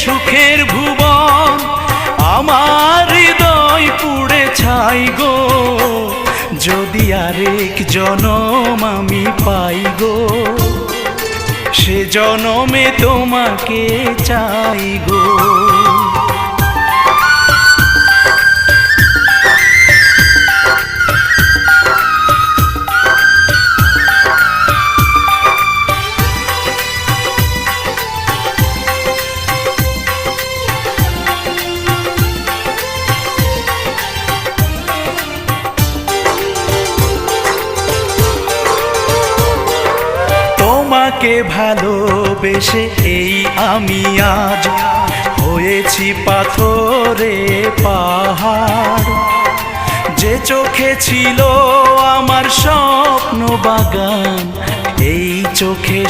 সুখের ভুবন, আমার হৃদয় পুড়ে ছাই গো। যদি আরেক জনম আমি পাই গো, সে জনমে তোমাকে চাই গো। তোমাকে ভালোবেসে এই আমি আজ হয়েছি পাথরে পাহাড়। যে চোখে ছিল আমার স্বপ্ন বাগান, এই চোখে